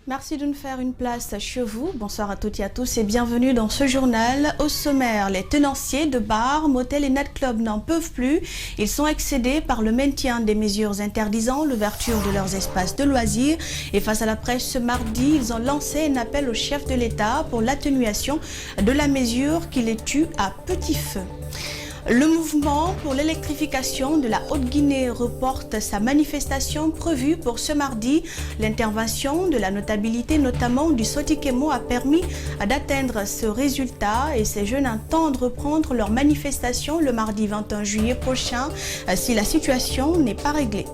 Merci de nous faire une place chez vous. Bonsoir à toutes et à tous et bienvenue dans ce journal. Au sommaire, les tenanciers de bars, motels et nightclubs n'en peuvent plus. Ils sont excédés par le maintien des mesures interdisant l'ouverture de leurs espaces de loisirs. Et face à la presse ce mardi, ils ont lancé un appel au chef de l'État pour l'atténuation de la mesure qui les tue à petit feu. Le mouvement pour l'électrification de la Haute-Guinée reporte sa manifestation prévue pour ce mardi. L'intervention de la notabilité, notamment du Sotikemo, a permis d'atteindre ce résultat et ces jeunes entendent reprendre leur manifestation le mardi 21 juillet prochain si la situation n'est pas réglée.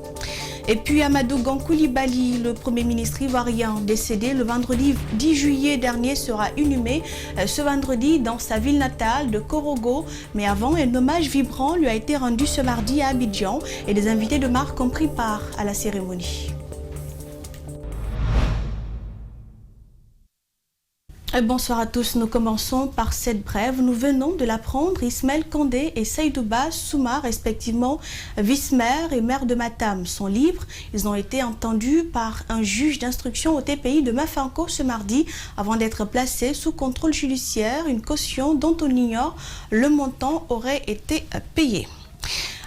Et puis Amadou Koulibaly, le Premier ministre ivoirien décédé le vendredi 10 juillet dernier, sera inhumé ce vendredi dans sa ville natale de Korogo. Mais avant, un hommage vibrant lui a été rendu ce mardi à Abidjan et des invités de marque ont pris part à la cérémonie. Bonsoir à tous, nous commençons par cette brève. Nous venons de l'apprendre, Ismaël Condé et Seydouba Souma, respectivement vice-maire et maire de Matam, sont libres. Ils ont été entendus par un juge d'instruction au TPI de Mafanko ce mardi avant d'être placés sous contrôle judiciaire. Une caution dont on ignore le montant aurait été payé.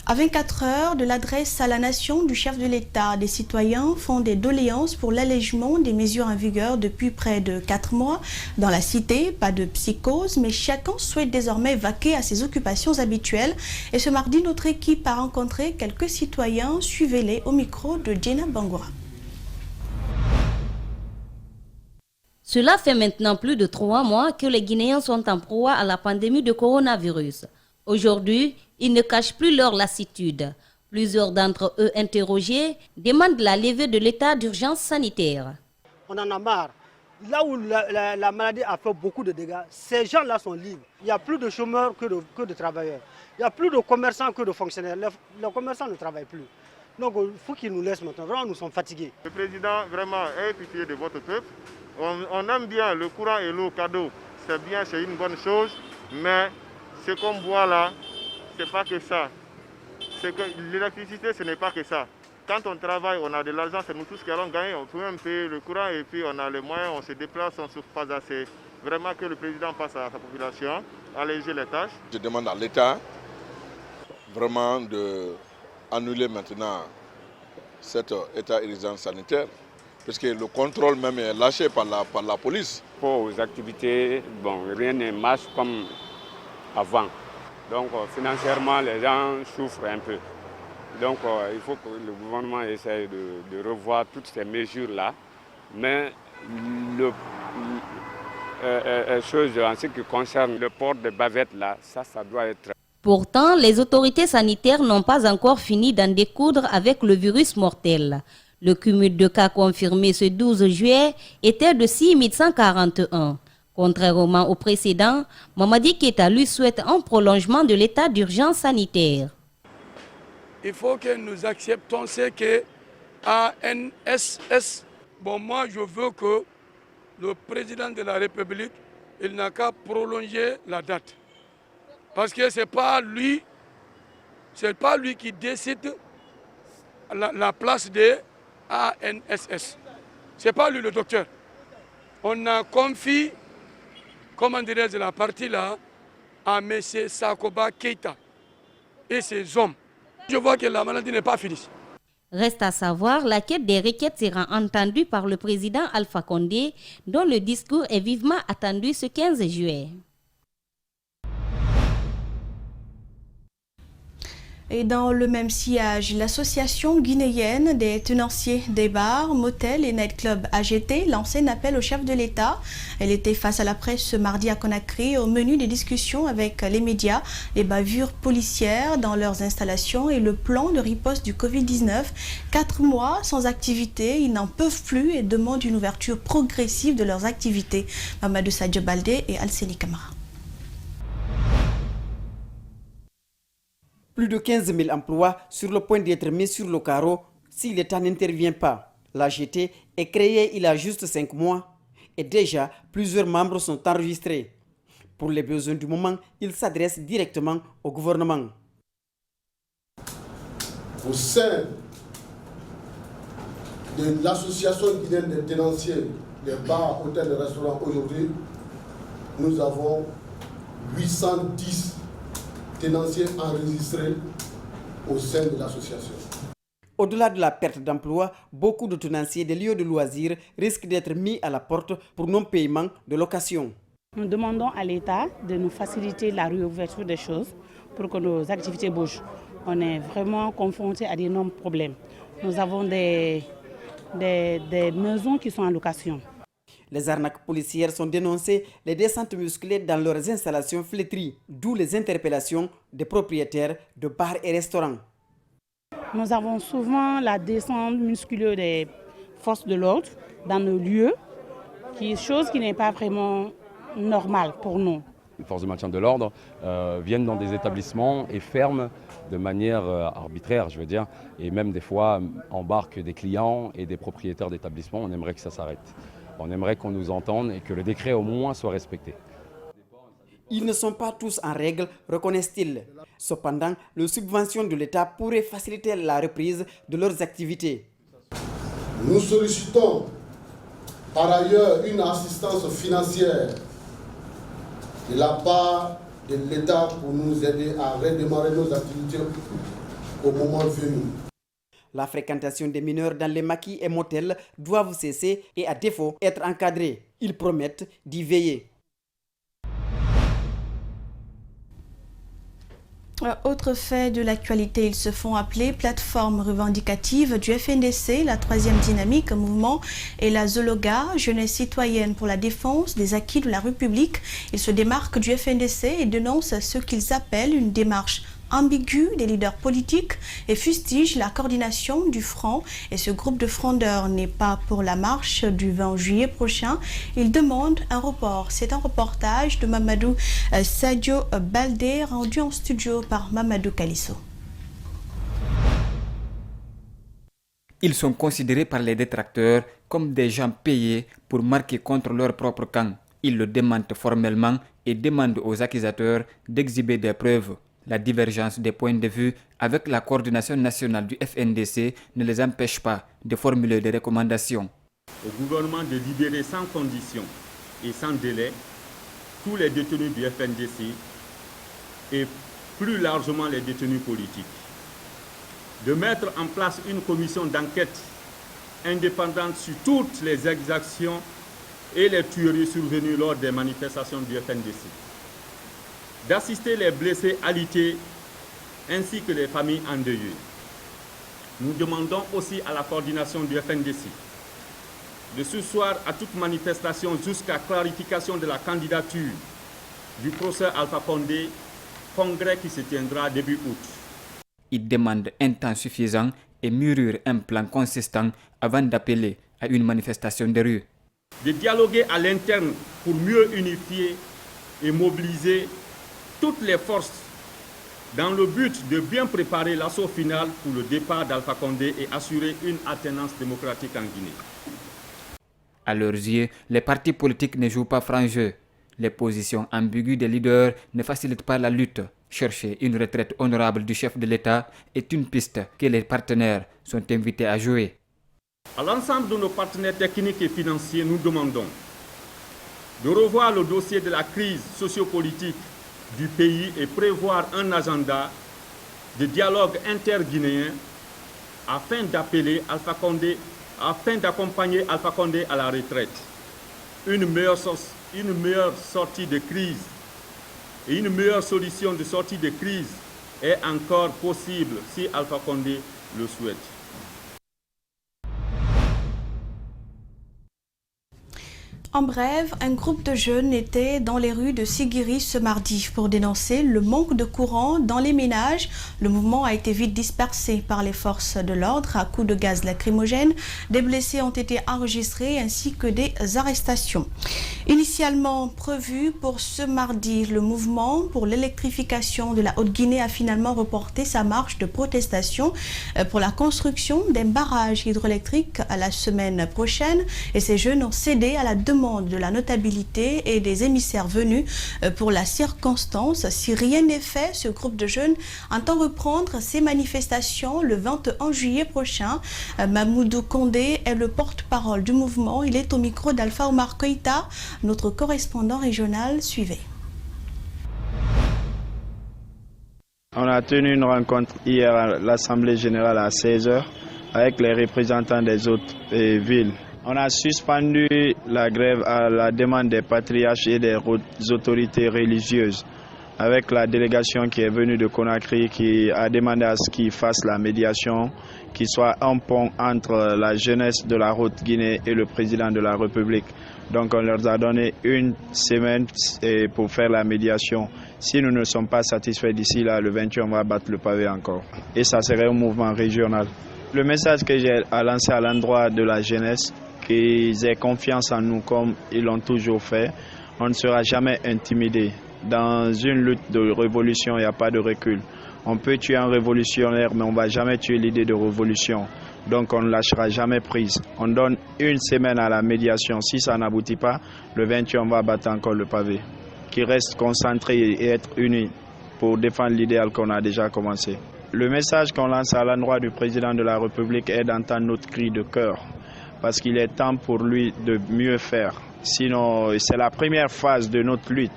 À 24 heures de l'adresse à la nation du chef de l'État, des citoyens font des doléances pour l'allègement des mesures en vigueur depuis près de 4 mois. Dans la cité, pas de psychose, mais chacun souhaite désormais vaquer à ses occupations habituelles. Et ce mardi, notre équipe a rencontré quelques citoyens. Suivez-les au micro de Jenna Bangoura. Cela fait maintenant plus de 3 mois que les Guinéens sont en proie à la pandémie de coronavirus. Aujourd'hui, ils ne cachent plus leur lassitude. Plusieurs d'entre eux interrogés demandent la levée de l'état d'urgence sanitaire. On en a marre. Là où la maladie a fait beaucoup de dégâts, ces gens-là sont libres. Il n'y a plus de chômeurs que de travailleurs. Il n'y a plus de commerçants que de fonctionnaires. Les commerçants ne travaillent plus. Donc il faut qu'ils nous laissent maintenant. Vraiment, nous sommes fatigués. Le président, vraiment, ait pitié de votre peuple. On aime bien le courant et l'eau cadeau. C'est bien, c'est une bonne chose. Mais ce qu'on voit là, c'est pas que ça. C'est que l'électricité, ce n'est pas que ça. Quand on travaille, on a de l'argent, c'est nous tous qui allons gagner. On peut même payer le courant et puis on a les moyens, on se déplace, on ne souffre pas assez. Vraiment que le président passe à sa population, alléger les tâches. Je demande à l'État vraiment d'annuler maintenant cet état d'urgence sanitaire, parce que le contrôle même est lâché par la police. Pour aux activités, bon, rien ne marche comme avant. Donc financièrement, les gens souffrent un peu. Donc il faut que le gouvernement essaye de revoir toutes ces mesures-là. Mais chose en ce qui concerne le port de bavettes, là, ça doit être... Pourtant, les autorités sanitaires n'ont pas encore fini d'en découdre avec le virus mortel. Le cumul de cas confirmés ce 12 juillet était de 6141. Contrairement au précédent, Mamadi Keita lui souhaite un prolongement de l'état d'urgence sanitaire. Il faut que nous acceptons ce que ANSS. Bon, moi, je veux que le président de la République, il n'a qu'à prolonger la date. Parce que ce n'est pas lui qui décide la place de ANSS. Ce n'est pas lui le docteur. On a confié, comment dirais-je, la partie là, à M. Sakoba Keita et ses hommes. Je vois que la maladie n'est pas finie. Reste à savoir laquelle des requêtes sera entendue par le président Alpha Condé, dont le discours est vivement attendu ce 15 juillet. Et dans le même sillage, l'association guinéenne des tenanciers des bars, motels et nightclubs AGT lance un appel au chef de l'État. Elle était face à la presse ce mardi à Conakry au menu des discussions avec les médias, les bavures policières dans leurs installations et le plan de riposte du Covid-19. 4 mois sans activité, ils n'en peuvent plus et demandent une ouverture progressive de leurs activités. Mamadou Sadio Baldé et Alcélie Camara. Plus de 15 000 emplois sur le point d'être mis sur le carreau si l'État n'intervient pas. L'AGT est créée il y a juste 5 mois et déjà plusieurs membres sont enregistrés. Pour les besoins du moment, ils s'adressent directement au gouvernement. Au sein de l'association guinéenne des tenanciers des bars, hôtels et restaurants aujourd'hui, nous avons 810 tenanciers enregistrés au sein de l'association. Au-delà de la perte d'emploi, beaucoup de tenanciers des lieux de loisirs risquent d'être mis à la porte pour non-paiement de location. Nous demandons à l'État de nous faciliter la réouverture des choses pour que nos activités bougent. On est vraiment confrontés à d'énormes problèmes. Nous avons des maisons qui sont en location. Les arnaques policières sont dénoncées, les descentes musclées dans leurs installations flétries, d'où les interpellations des propriétaires de bars et restaurants. Nous avons souvent la descente musculeuse des forces de l'ordre dans nos lieux, chose qui n'est pas vraiment normale pour nous. Les forces de maintien de l'ordre viennent dans des établissements et ferment de manière arbitraire, je veux dire, et même des fois embarquent des clients et des propriétaires d'établissements. On aimerait que ça s'arrête. On aimerait qu'on nous entende et que le décret au moins soit respecté. Ils ne sont pas tous en règle, reconnaissent-ils. Cependant, les subventions de l'État pourraient faciliter la reprise de leurs activités. Nous sollicitons par ailleurs une assistance financière de la part de l'État pour nous aider à redémarrer nos activités au moment venu. La fréquentation des mineurs dans les maquis et motels doivent cesser et à défaut être encadrés. Ils promettent d'y veiller. Autre fait de l'actualité, ils se font appeler plateforme revendicative du FNDC, la troisième dynamique, mouvement et la Zologa, jeunesse citoyenne pour la défense des acquis de la République. Ils se démarquent du FNDC et dénoncent ce qu'ils appellent une démarche ambiguë des leaders politiques et fustigent la coordination du front. Et ce groupe de frondeurs n'est pas pour la marche du 20 juillet prochain. Ils demandent un report. C'est un reportage de Mamadou Sadio Baldé rendu en studio par Mamadou Kalisso. Ils sont considérés par les détracteurs comme des gens payés pour marquer contre leur propre camp. Ils le démentent formellement et demandent aux accusateurs d'exhiber des preuves. La divergence des points de vue avec la coordination nationale du FNDC ne les empêche pas de formuler des recommandations. Au gouvernement de libérer sans condition et sans délai tous les détenus du FNDC et plus largement les détenus politiques. De mettre en place une commission d'enquête indépendante sur toutes les exactions et les tueries survenues lors des manifestations du FNDC. D'assister les blessés alités ainsi que les familles endeuillées. Nous demandons aussi à la coordination du FNDC de s'asseoir à toute manifestation jusqu'à clarification de la candidature du professeur Alpha Condé, congrès qui se tiendra début août. Ils demandent un temps suffisant et mûrir un plan consistant avant d'appeler à une manifestation de rue. De dialoguer à l'interne pour mieux unifier et mobiliser toutes les forces dans le but de bien préparer l'assaut final pour le départ d'Alpha Condé et assurer une alternance démocratique en Guinée. À leurs yeux, les partis politiques ne jouent pas franc jeu. Les positions ambiguës des leaders ne facilitent pas la lutte. Chercher une retraite honorable du chef de l'État est une piste que les partenaires sont invités à jouer. À l'ensemble de nos partenaires techniques et financiers, nous demandons de revoir le dossier de la crise sociopolitique du pays et prévoir un agenda de dialogue interguinéen afin d'accompagner Alpha Condé à la retraite. Une meilleure sortie de crise et une meilleure solution de sortie de crise est encore possible si Alpha Condé le souhaite. En bref, un groupe de jeunes était dans les rues de Sigiri ce mardi pour dénoncer le manque de courant dans les ménages. Le mouvement a été vite dispersé par les forces de l'ordre à coups de gaz lacrymogène. Des blessés ont été enregistrés ainsi que des arrestations. Initialement prévu pour ce mardi, le mouvement pour l'électrification de la Haute-Guinée a finalement reporté sa marche de protestation pour la construction d'un barrage hydroélectrique à la semaine prochaine. Et ces jeunes ont cédé à la demande commande de la notabilité et des émissaires venus pour la circonstance. Si rien n'est fait, ce groupe de jeunes entend reprendre ses manifestations le 21 juillet prochain. Mamoudou Kondé est le porte-parole du mouvement. Il est au micro d'Alpha Omar Koïta, notre correspondant régional. Suivez. On a tenu une rencontre hier à l'Assemblée générale à 16h avec les représentants des autres villes. On a suspendu la grève à la demande des patriarches et des autorités religieuses, avec la délégation qui est venue de Conakry qui a demandé à ce qu'ils fassent la médiation, qu'il soit un pont entre la jeunesse de la Haute-Guinée et le président de la République. Donc on leur a donné une semaine pour faire la médiation. Si nous ne sommes pas satisfaits d'ici là, le 28, on va battre le pavé encore. Et ça serait un mouvement régional. Le message que j'ai à lancer à l'endroit de la jeunesse, qu'ils aient confiance en nous comme ils l'ont toujours fait. On ne sera jamais intimidé. Dans une lutte de révolution, il n'y a pas de recul. On peut tuer un révolutionnaire, mais on ne va jamais tuer l'idée de révolution. Donc on ne lâchera jamais prise. On donne une semaine à la médiation. Si ça n'aboutit pas, le 28, on va battre encore le pavé. Qui reste concentré et être unis pour défendre l'idéal qu'on a déjà commencé. Le message qu'on lance à l'endroit du président de la République est d'entendre notre cri de cœur. Parce qu'il est temps pour lui de mieux faire. Sinon, c'est la première phase de notre lutte.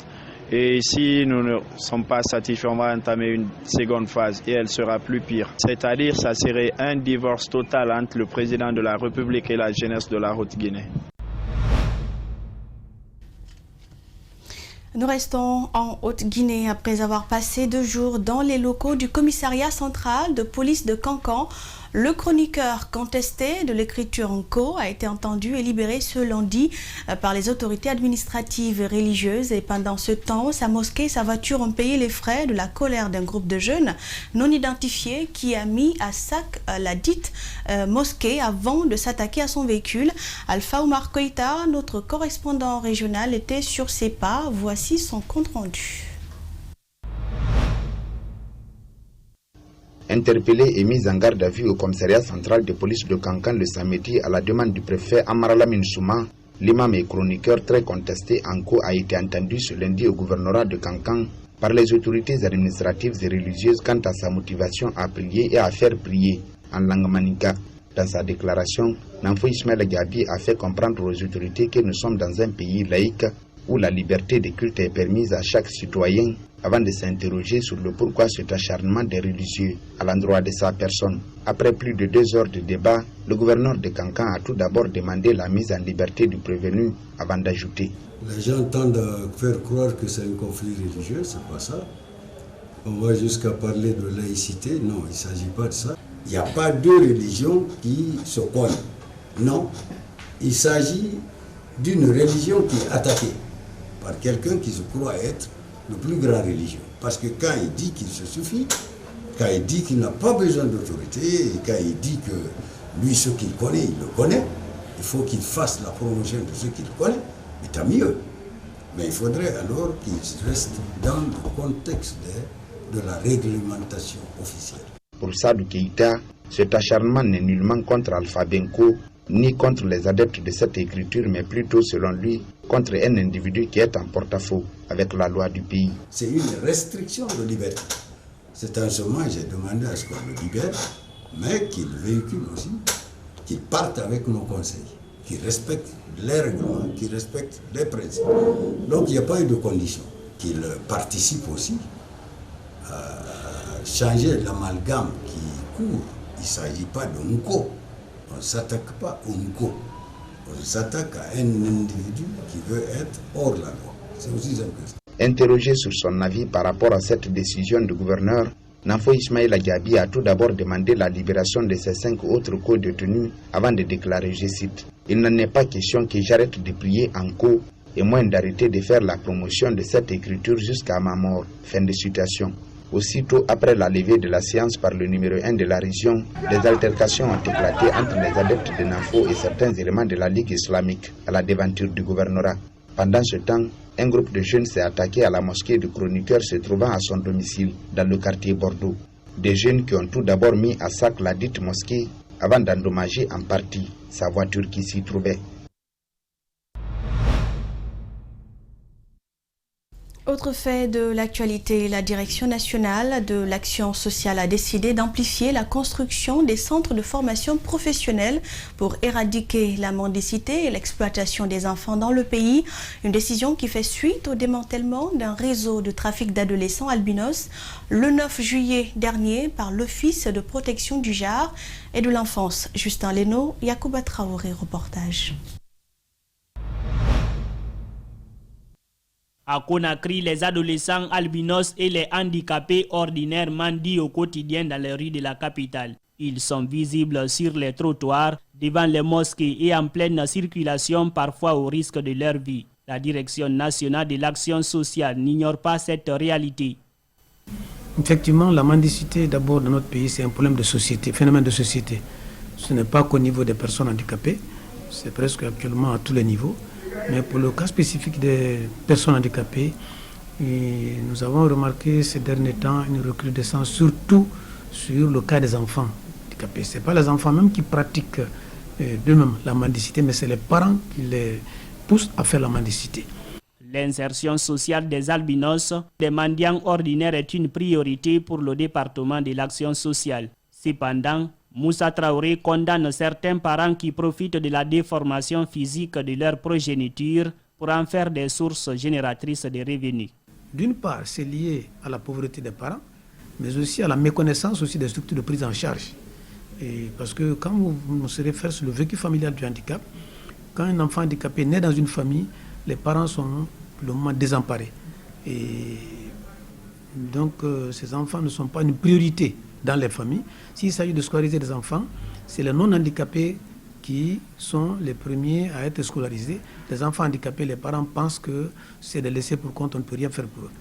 Et si nous ne sommes pas satisfaits, on va entamer une seconde phase et elle sera plus pire. C'est-à-dire, ça serait un divorce total entre le président de la République et la jeunesse de la Haute-Guinée. Nous restons en Haute-Guinée après avoir passé 2 jours dans les locaux du commissariat central de police de Kankan. Le chroniqueur contesté de l'écriture Nko a été entendu et libéré ce lundi par les autorités administratives et religieuses. Et pendant ce temps, sa mosquée et sa voiture ont payé les frais de la colère d'un groupe de jeunes non identifiés qui a mis à sac la dite mosquée avant de s'attaquer à son véhicule. Alpha Omar Koïta, notre correspondant régional, était sur ses pas. Voici son compte-rendu. Interpellé et mis en garde à vue au commissariat central de police de Kankan le samedi à la demande du préfet Amaralamin Souma, l'imam et chroniqueur très contesté Nko a été entendu ce lundi au gouvernorat de Kankan par les autorités administratives et religieuses quant à sa motivation à prier et à faire prier en langue maninka. Dans sa déclaration, Namfo Ismaël Gabi a fait comprendre aux autorités que nous sommes dans un pays laïque où la liberté de culte est permise à chaque citoyen avant de s'interroger sur le pourquoi cet acharnement des religieux à l'endroit de sa personne. Après plus de 2 heures de débat, le gouverneur de Kankan a tout d'abord demandé la mise en liberté du prévenu avant d'ajouter. Les gens tendent à faire croire que c'est un conflit religieux, c'est pas ça. On va jusqu'à parler de laïcité, non, il ne s'agit pas de ça. Il n'y a pas 2 religions qui se cognent. Non, il s'agit d'une religion qui est attaquée par quelqu'un qui se croit être le plus grand religieux. Parce que quand il dit qu'il se suffit, quand il dit qu'il n'a pas besoin d'autorité, et quand il dit que lui, ce qu'il connaît, il le connaît, il faut qu'il fasse la promotion de ce qu'il connaît, mais tant mieux. Mais il faudrait alors qu'il reste dans le contexte de la réglementation officielle. Pour Sadou Keïta, cet acharnement n'est nullement contre Alpha Benko, ni contre les adeptes de cette écriture, mais plutôt, selon lui, contre un individu qui est en porte-à-faux avec la loi du pays. C'est une restriction de liberté. C'est en ce moment que j'ai demandé à ce qu'on le libère, mais qu'il véhicule aussi, qu'il parte avec nos conseils, qu'il respecte les règlements, qu'il respecte les principes. Donc il n'y a pas eu de condition. Qu'il participe aussi à changer l'amalgame qui court. Il ne s'agit pas de Nko. On ne s'attaque pas au Nko. On s'attaque à un individu qui veut être hors la loi. C'est aussi simple que ça. Interrogé sur son avis par rapport à cette décision du gouverneur, Namfo Ismaël Gabi a tout d'abord demandé la libération de ses 5 autres co-détenus avant de déclarer, je cite, « Il n'en est pas question que j'arrête de prier en co et moins d'arrêter de faire la promotion de cette écriture jusqu'à ma mort. » Fin de citation. Aussitôt après la levée de la séance par le numéro 1 de la région, des altercations ont éclaté entre les adeptes de Namfo et certains éléments de la Ligue islamique à la devanture du gouvernorat. Pendant ce temps, un groupe de jeunes s'est attaqué à la mosquée du chroniqueur se trouvant à son domicile dans le quartier Bordeaux. Des jeunes qui ont tout d'abord mis à sac la dite mosquée avant d'endommager en partie sa voiture qui s'y trouvait. Autre fait de l'actualité, la Direction nationale de l'action sociale a décidé d'amplifier la construction des centres de formation professionnelle pour éradiquer la mendicité et l'exploitation des enfants dans le pays. Une décision qui fait suite au démantèlement d'un réseau de trafic d'adolescents albinos le 9 juillet dernier par l'Office de protection du genre et de l'enfance. Justin Leno, Yacouba Traoré, reportage. À Conakry, les adolescents albinos et les handicapés ordinaires mendient au quotidien dans les rues de la capitale. Ils sont visibles sur les trottoirs, devant les mosquées et en pleine circulation, parfois au risque de leur vie. La Direction nationale de l'action sociale n'ignore pas cette réalité. Effectivement, la mendicité d'abord dans notre pays, c'est un problème de société, phénomène de société. Ce n'est pas qu'au niveau des personnes handicapées, c'est presque actuellement à tous les niveaux. Mais pour le cas spécifique des personnes handicapées, nous avons remarqué ces derniers temps une recrudescence, surtout sur le cas des enfants handicapés. Ce n'est pas les enfants même qui pratiquent d'eux-mêmes la mendicité, mais c'est les parents qui les poussent à faire la mendicité. L'insertion sociale des albinos, des mendiants ordinaires, est une priorité pour le département de l'action sociale. Cependant, Moussa Traoré condamne certains parents qui profitent de la déformation physique de leur progéniture pour en faire des sources génératrices de revenus. D'une part, c'est lié à la pauvreté des parents, mais aussi à la méconnaissance aussi des structures de prise en charge. Et parce que quand vous se référez sur le vécu familial du handicap, quand un enfant handicapé naît dans une famille, les parents sont pour le moment désemparés. Et donc ces enfants ne sont pas une priorité dans les familles. S'il s'agit de scolariser des enfants, c'est les non-handicapés qui sont les premiers à être scolarisés. Les enfants handicapés, les parents pensent que c'est de laisser pour compte, on ne peut rien faire pour eux.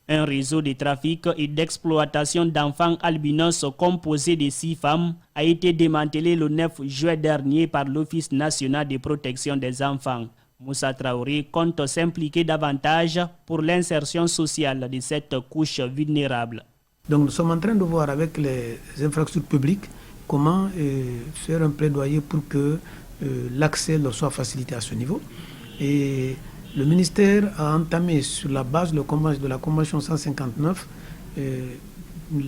Un réseau de trafic et d'exploitation d'enfants albinos composé de 6 femmes a été démantelé le 9 juin dernier par l'Office national de protection des enfants. Moussa Traoré compte s'impliquer davantage pour l'insertion sociale de cette couche vulnérable. Donc nous sommes en train de voir avec les infrastructures publiques comment faire un plaidoyer pour que l'accès leur soit facilité à ce niveau. Et le ministère a entamé sur la base de la Convention 159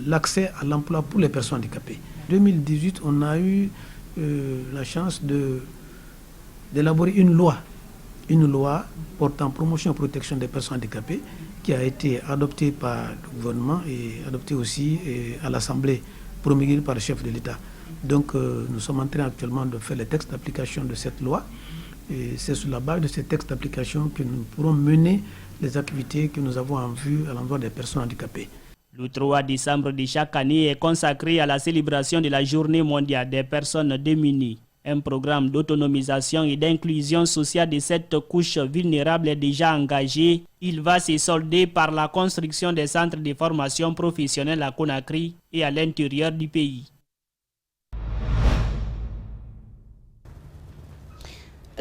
l'accès à l'emploi pour les personnes handicapées. En 2018, on a eu la chance d'élaborer une loi portant promotion et protection des personnes handicapées qui a été adoptée par le gouvernement et adoptée aussi à l'Assemblée, promulguée par le chef de l'État. Donc nous sommes en train actuellement de faire les textes d'application de cette loi. Et c'est sur la base de ces textes d'application que nous pourrons mener les activités que nous avons en vue à l'endroit des personnes handicapées. Le 3 décembre de chaque année est consacré à la célébration de la Journée mondiale des personnes démunies. Un programme d'autonomisation et d'inclusion sociale de cette couche vulnérable est déjà engagé. Il va se solder par la construction des centres de formation professionnelle à Conakry et à l'intérieur du pays.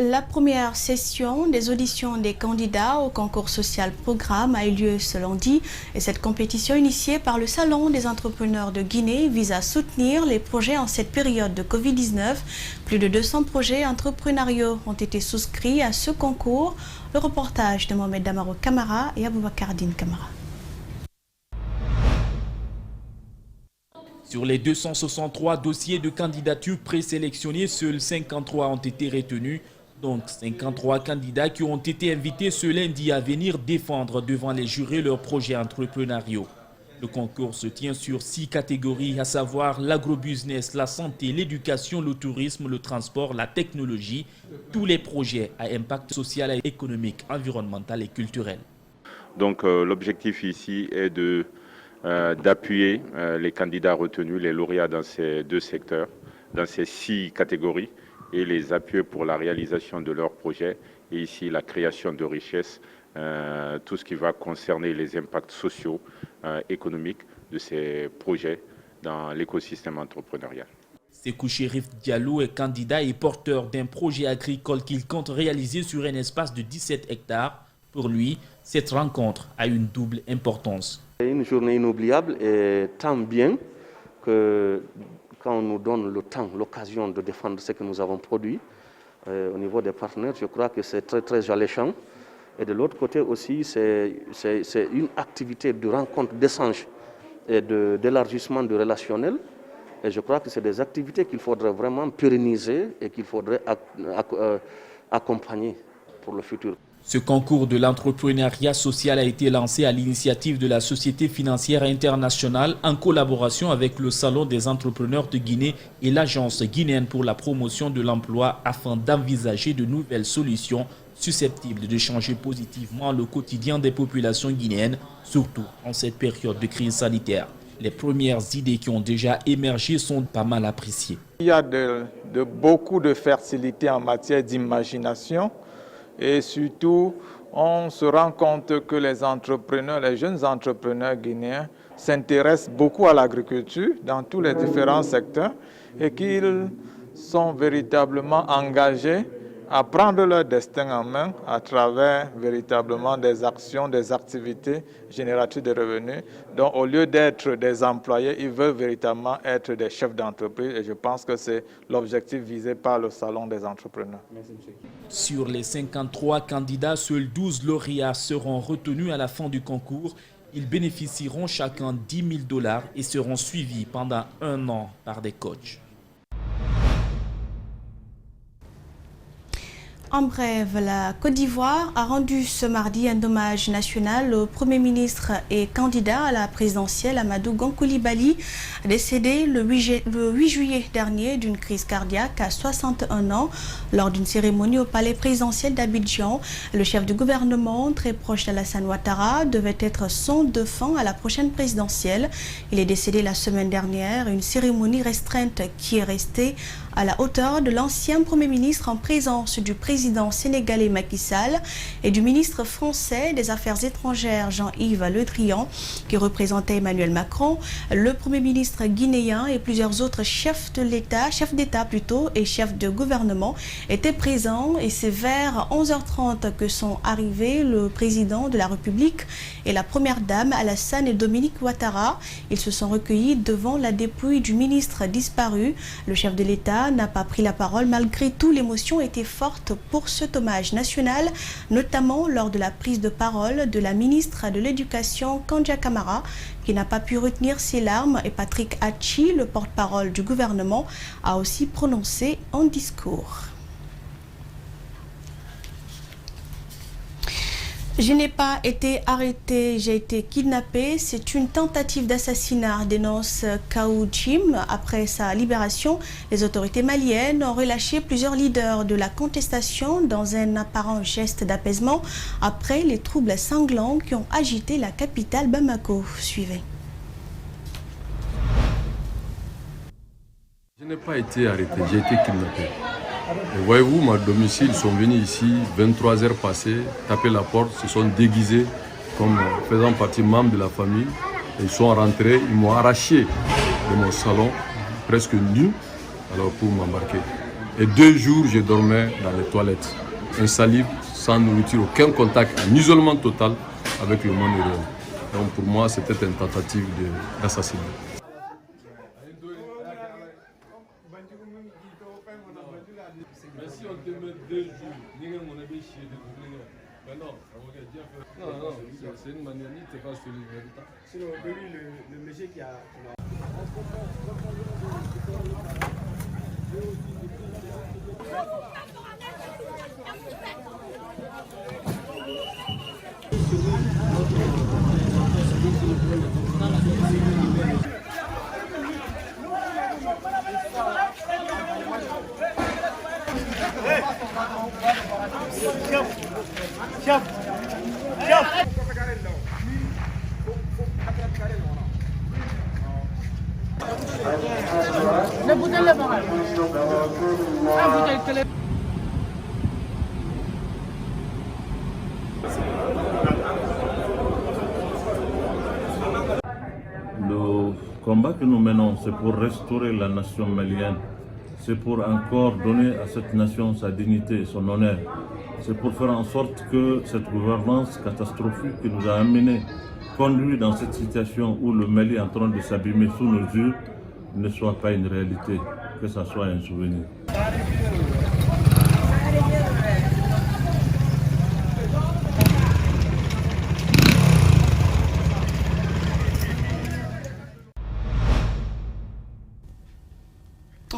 La première session des auditions des candidats au concours social programme a eu lieu ce lundi et cette compétition initiée par le Salon des entrepreneurs de Guinée vise à soutenir les projets en cette période de Covid-19. Plus de 200 projets entrepreneuriaux ont été souscrits à ce concours. Le reportage de Mohamed Damaro Kamara et Aboubakar Din Kamara. Sur les 263 dossiers de candidature présélectionnés, seuls 53 ont été retenus. Donc 53 candidats qui ont été invités ce lundi à venir défendre devant les jurés leurs projets entrepreneuriaux. Le concours se tient sur 6 catégories, à savoir l'agrobusiness, la santé, l'éducation, le tourisme, le transport, la technologie, tous les projets à impact social, économique, environnemental et culturel. Donc l'objectif ici est d'appuyer les candidats retenus, les lauréats dans ces 2 secteurs, dans ces 6 catégories, et les appuyer pour la réalisation de leurs projets et ici la création de richesses, tout ce qui va concerner les impacts sociaux, économiques de ces projets dans l'écosystème entrepreneurial. Sékou Chérif Diallo est candidat et porteur d'un projet agricole qu'il compte réaliser sur un espace de 17 hectares. Pour lui, cette rencontre a une double importance. C'est une journée inoubliable et tant bien que quand on nous donne le temps, l'occasion de défendre ce que nous avons produit au niveau des partenaires, je crois que c'est très très alléchant Et de l'autre côté aussi, c'est une activité de rencontre, d'échange et d'élargissement du relationnel. Et je crois que c'est des activités qu'il faudrait vraiment pérenniser et qu'il faudrait accompagner pour le futur. Ce concours de l'entrepreneuriat social a été lancé à l'initiative de la Société financière internationale en collaboration avec le Salon des entrepreneurs de Guinée et l'Agence guinéenne pour la promotion de l'emploi afin d'envisager de nouvelles solutions susceptibles de changer positivement le quotidien des populations guinéennes, surtout en cette période de crise sanitaire. Les premières idées qui ont déjà émergé sont pas mal appréciées. Il y a beaucoup de facilité en matière d'imagination. Et surtout, on se rend compte que les entrepreneurs, les jeunes entrepreneurs guinéens s'intéressent beaucoup à l'agriculture dans tous les différents secteurs et qu'ils sont véritablement engagés à prendre leur destin en main à travers véritablement des actions, des activités génératrices de revenus. Donc au lieu d'être des employés, ils veulent véritablement être des chefs d'entreprise et je pense que c'est l'objectif visé par le Salon des entrepreneurs. Sur les 53 candidats, seuls 12 lauréats seront retenus à la fin du concours. Ils bénéficieront chacun $10 000 et seront suivis pendant 1 an par des coachs. En bref, la Côte d'Ivoire a rendu ce mardi un hommage national au Premier ministre et candidat à la présidentielle Amadou Gon Coulibaly, décédé le 8 juillet dernier d'une crise cardiaque à 61 ans lors d'une cérémonie au palais présidentiel d'Abidjan. Le chef du gouvernement, très proche d'Alassane Ouattara, devait être son défunt à la prochaine présidentielle. Il est décédé la semaine dernière, une cérémonie restreinte qui est restée à la hauteur de l'ancien Premier ministre en présence du président sénégalais Macky Sall et du ministre français des Affaires étrangères Jean-Yves Le Drian qui représentait Emmanuel Macron, le Premier ministre guinéen et plusieurs autres chefs d'État et chefs de gouvernement étaient présents et c'est vers 11h30 que sont arrivés le président de la République et la première dame Alassane et Dominique Ouattara. Ils se sont recueillis devant la dépouille du ministre disparu. Le chef de l'État n'a pas pris la parole. Malgré tout, l'émotion était forte pour cet hommage national, notamment lors de la prise de parole de la ministre de l'Éducation, Kandia Camara, qui n'a pas pu retenir ses larmes, et Patrick Hachi, le porte-parole du gouvernement, a aussi prononcé un discours. Je n'ai pas été arrêté, j'ai été kidnappé. C'est une tentative d'assassinat, dénonce Kaou Jim. Après sa libération, les autorités maliennes ont relâché plusieurs leaders de la contestation dans un apparent geste d'apaisement après les troubles sanglants qui ont agité la capitale Bamako. Suivez. Je n'ai pas été arrêté, j'ai été kidnappé. Et voyez-vous, mon domicile, ils sont venus ici, 23 heures passées, taper la porte, se sont déguisés comme faisant partie membre de la famille. Et ils sont rentrés, ils m'ont arraché de mon salon, presque nu, alors pour m'embarquer. Et 2 jours, je dormais dans les toilettes, insalible, sans nourriture, aucun contact, un isolement total avec le monde réel. Donc pour moi, c'était une tentative d'assassinat. Non, c'est une manière, c'est pas celui de l'État. C'est le monsieur qui a... Le combat que nous menons, c'est pour restaurer la nation malienne. C'est pour encore donner à cette nation sa dignité et son honneur. C'est pour faire en sorte que cette gouvernance catastrophique qui nous a amenés, conduit dans cette situation où le Mali est en train de s'abîmer sous nos yeux, ne soit pas une réalité, que ça soit un souvenir.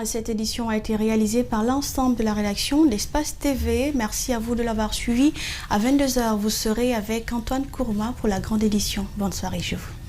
Cette édition a été réalisée par l'ensemble de la rédaction d'Espace TV. Merci à vous de l'avoir suivi. À 22h, vous serez avec Antoine Kourma pour la grande édition. Bonne soirée chez vous.